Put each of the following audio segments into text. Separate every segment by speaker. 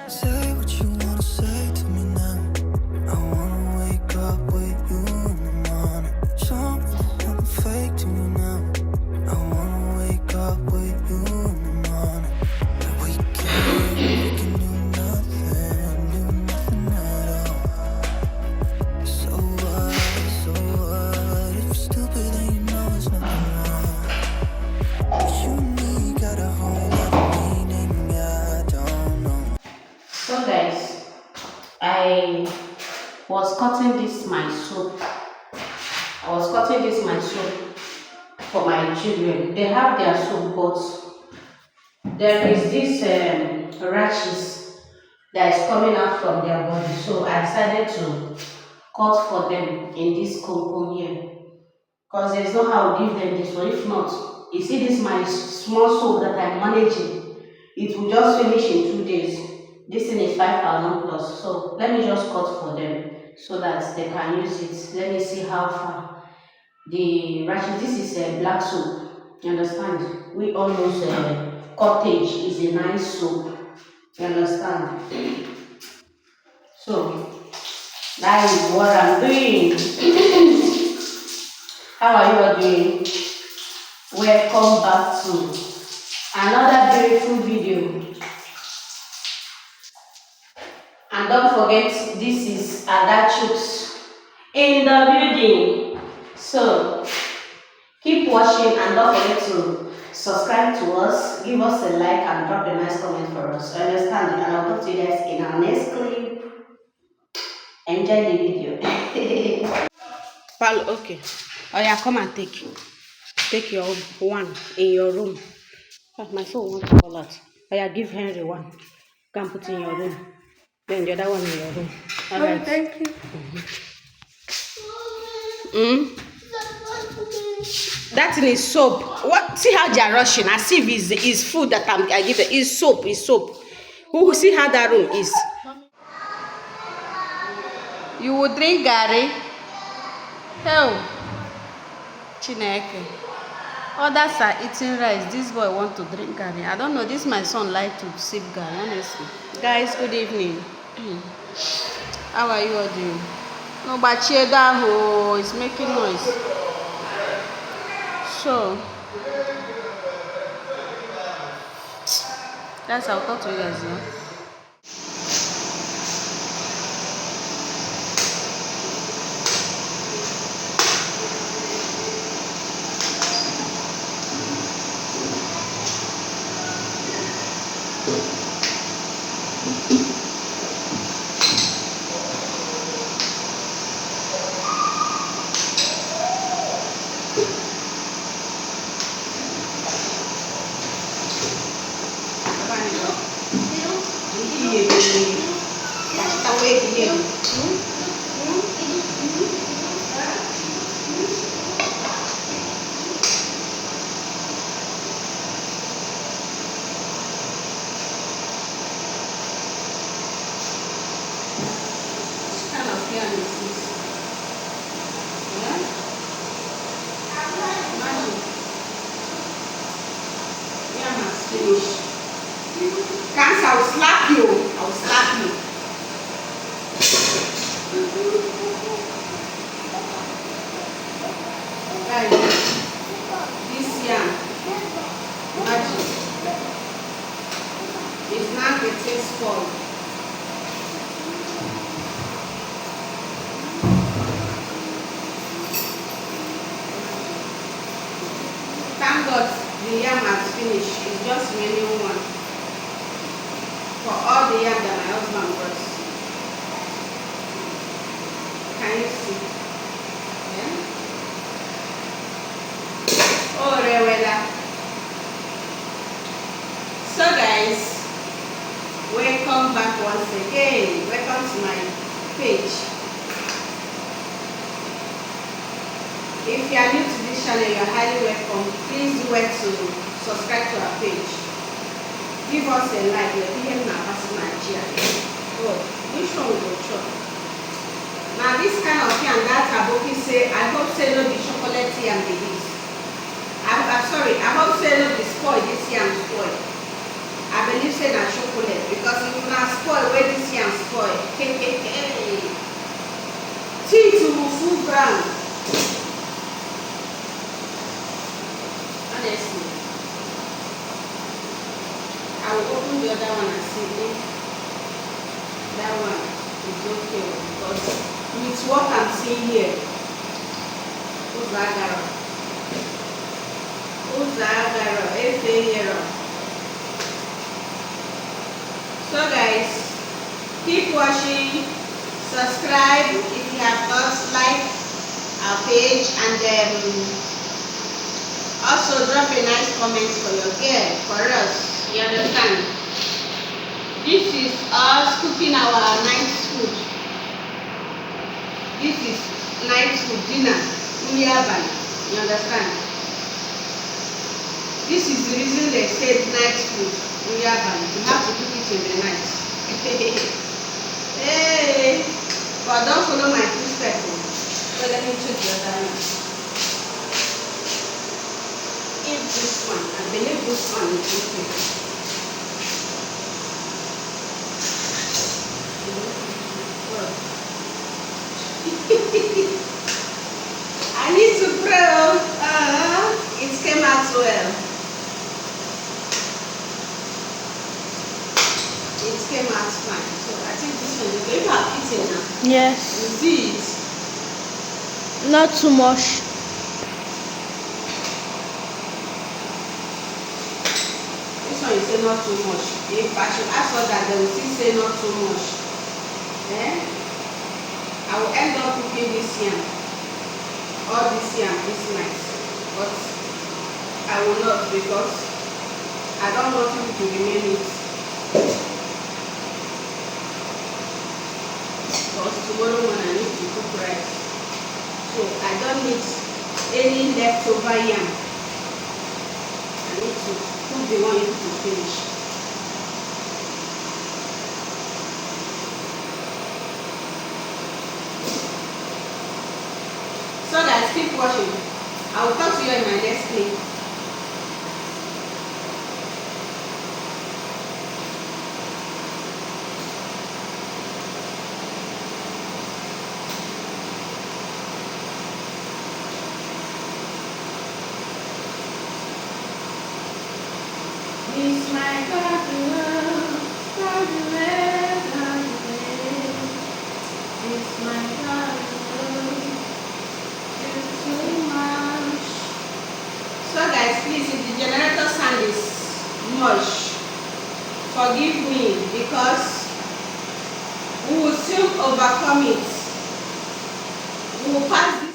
Speaker 1: Say what you wanna say to me now. I wanna wake up with you in the morning. Show me there's nothing fake to me now. I wanna wake up with you in the morning. Like we can do nothing at all. So what? If you're stupid, then you know it's nothing wrong. But you and me got a whole lot of meaning, I don't know.
Speaker 2: So guys, I was cutting this my soup. I was cutting this my soup for my children. They have their soup, but there is this rashes that is coming out from their body. So I decided to cut for them in this compound here. Because there's no how I'll give them this one. If not, you see this my small soap that I'm managing, it will just finish in 2 days. This thing is 5,000 plus. So let me just cut for them so that they can use it. Let me see how far. The rashes, this is a black soap. You understand? We all know cottage is a nice soap. You understand? So that is what I'm doing. How are you all doing? Welcome back to another beautiful video. And don't forget, this is Ada Chooks in the building. So keep watching and don't forget to subscribe to us, give us a like and drop a nice comment for us. Understand? And I'll talk to you guys in our next clip. Enjoy the video. Pal, okay. Oh yeah, come and take your one in your room. Oh, my phone wants to fall out. Oh yeah, give Henry one. Go and put in your room. Then the other one in your room. All right. Oh, thank you. That thing is soap. What? See how they are rushing? As if it's food that I give them. It's soap. It's soap. Who see how that room is? You would drink Gary? Hell, Chineke. Others are eating rice. This boy want to drink Gary. I don't know. This my son like to sip Gary. Honestly, guys. Good evening. How are you all doing? No, but Chedaho is making noise. So that's how I'll talk to you guys now. Cancer, I'll slap you. I'll slap you. Guys, this yam, imagine, is now getting spoiled. Thank God the yam has finished. It's just remaining one. For all the yam that my husband brought. Can you see? Yeah? Oh, Rewela. So guys, welcome back once again. Welcome to my page. If you are new to this channel, you are highly welcome. Please do well to subscribe to our page. Give us a like. You're here now, passing Nigeria. Oh, which one will go chop? Now this kind of yam that Aboki say, I hope say no the chocolate yam they use. I'm sorry, I hope say no the spoil this yam spoil.
Speaker 3: I believe say na chocolate because if una spoil where this yam spoil. Teeth will full ground. Honestly. I will open the other one and see if that one is okay because with what I'm seeing here, so guys, keep watching, subscribe if you have not, like our page, and also drop a nice comment for your girl, for us. You understand? This is us cooking our night food. This is night food, dinner, uyaban. You understand? This is the reason they said night food, uyaban. You have to cook it in the night. Hey, but don't follow my footsteps. So let me choose the other one. If this one, I believe this one is okay. I need to pray. It came out well. It came out fine. So I think this one is going to have eaten now.
Speaker 4: Yes.
Speaker 3: You see it?
Speaker 4: Not too much.
Speaker 3: This one you say not too much. If I should ask for that, they will still say not too much. I will end up cooking this yam. All this yam is nice. But I will not because I don't want you to remain it. Because tomorrow when I need to cook rice. So I don't need any leftover yam. I need to cook the one you to finish. So guys, keep watching. I will talk to you in my next clip. It's my God, it's my God, it's too much. So guys, please, if the generator sound is much, forgive me because we will still overcome it. We will pass this.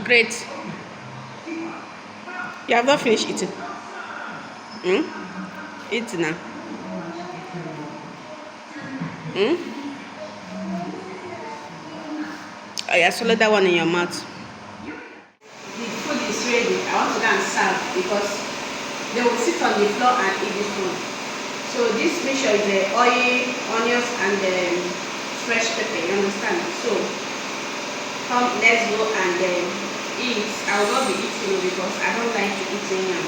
Speaker 3: Great. You have not finished eating. Eat now. Oh yeah, swallow that one in your mouth. The food is ready. I want to go and serve because they will sit on the floor and eat this food. So this mixture is the oil, onions, and the fresh pepper. You understand? So come, let's go and eat. I will not be eating because I don't like to eat yam.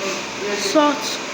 Speaker 3: Oh, you
Speaker 4: Salt.